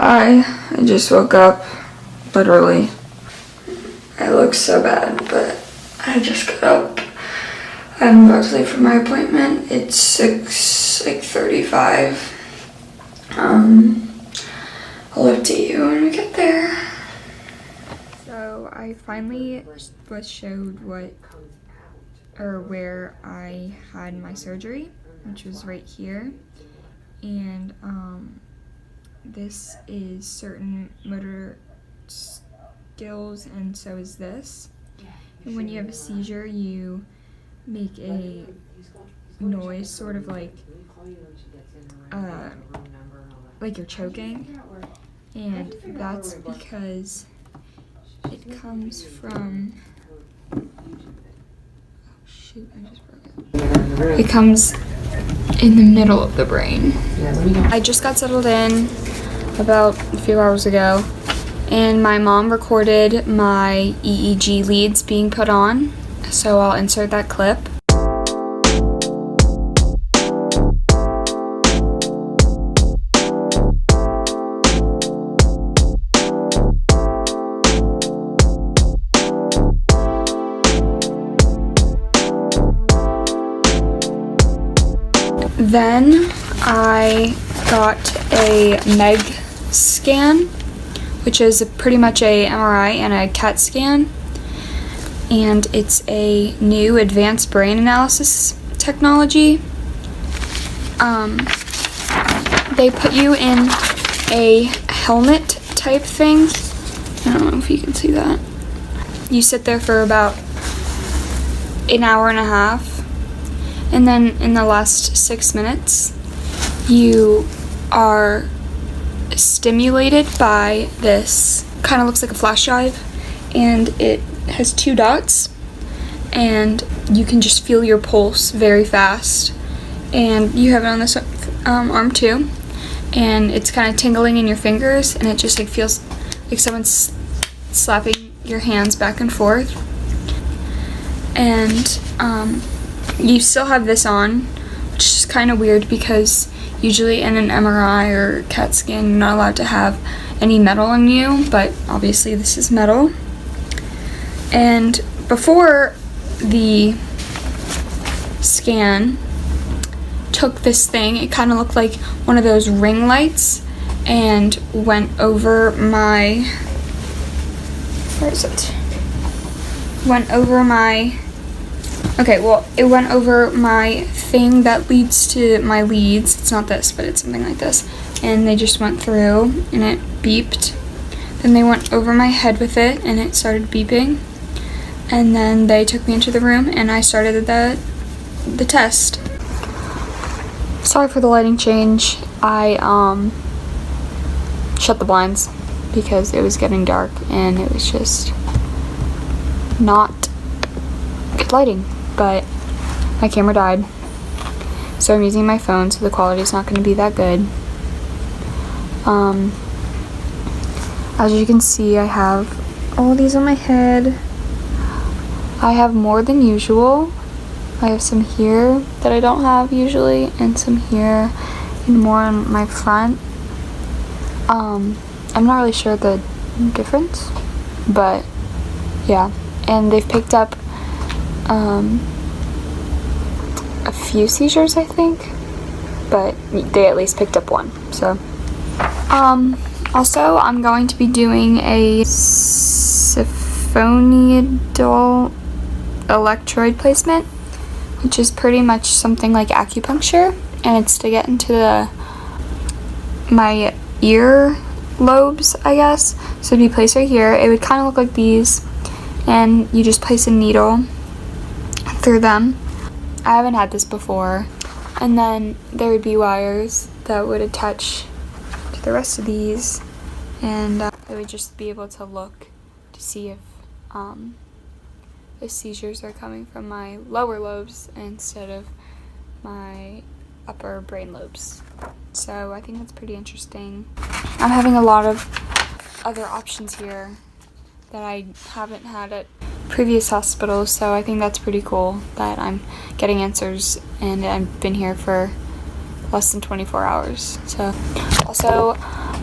I just woke up, literally. I look so bad, but I just got up. I'm about to leave for my appointment. It's 6:35. I'll update you when we get there. So I finally was showed where I had my surgery, which was right here. And this is certain motor skills, and so is this. And when you have a seizure, you make a noise, sort of like you're choking, and that's because it comes from, oh shoot, I just broke it. It comes in the middle of the brain. I just got settled in about a few hours ago, and my mom recorded my EEG leads being put on, so I'll insert that clip. Then I got a MEG scan, which is pretty much a MRI and a CAT scan, and it's a new advanced brain analysis technology. They put you in a helmet type thing. I don't know if you can see that. You sit there for about an hour and a half. And then in the last 6 minutes, you are stimulated by this, kind of looks like a flash drive, and it has 2 dots, and you can just feel your pulse very fast. And you have it on this arm too, and it's kind of tingling in your fingers, and it just like feels like someone's slapping your hands back and forth. And you still have this on, which is kind of weird because usually in an MRI or CAT scan you're not allowed to have any metal in you, but obviously this is metal. And before the scan took this thing, it kind of looked like one of those ring lights, and went over my, where is it? It went over my thing that leads to my leads. It's not this, but it's something like this. And they just went through, and it beeped. Then they went over my head with it, and it started beeping. And then they took me into the room, and I started the test. Sorry for the lighting change. I shut the blinds because it was getting dark, and it was just not good lighting. But my camera died, so I'm using my phone, so the quality's not going to be that good. As you can see, I have all these on my head. I have more than usual. I have some here that I don't have usually, and some here, and more on my front. I'm not really sure the difference, but yeah. And they've picked up a few seizures, I think, but they at least picked up one. So also I'm going to be doing a siphonidal electrode placement, which is pretty much something like acupuncture, and it's to get into my ear lobes, I guess. So it'd be placed right here. It would kind of look like these, and you just place a needle through them. I haven't had this before. And then there would be wires that would attach to the rest of these, and I would just be able to look to see if the seizures are coming from my lower lobes instead of my upper brain lobes. So I think that's pretty interesting. I'm having a lot of other options here that I haven't had at previous hospitals, so I think that's pretty cool that I'm getting answers, and I've been here for less than 24 hours. So also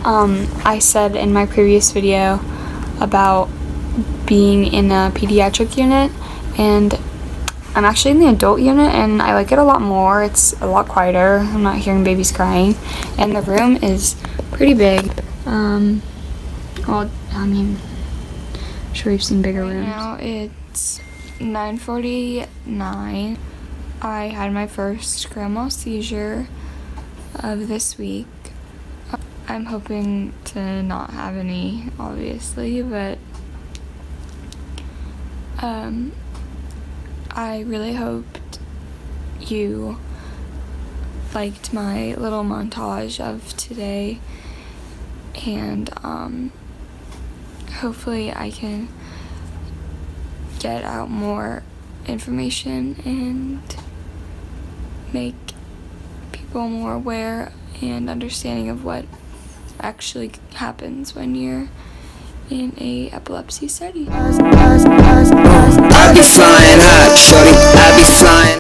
I said in my previous video about being in a pediatric unit, and I'm actually in the adult unit, and I like it a lot more. It's a lot quieter. I'm not hearing babies crying, and the room is pretty big. Well, I mean, I'm sure you've seen bigger rooms. Now it's 9:49. I had my first grand mal seizure of this week. I'm hoping to not have any, obviously, but I really hoped you liked my little montage of today, and hopefully I can get out more information and make people more aware and understanding of what actually happens when you're in a epilepsy study.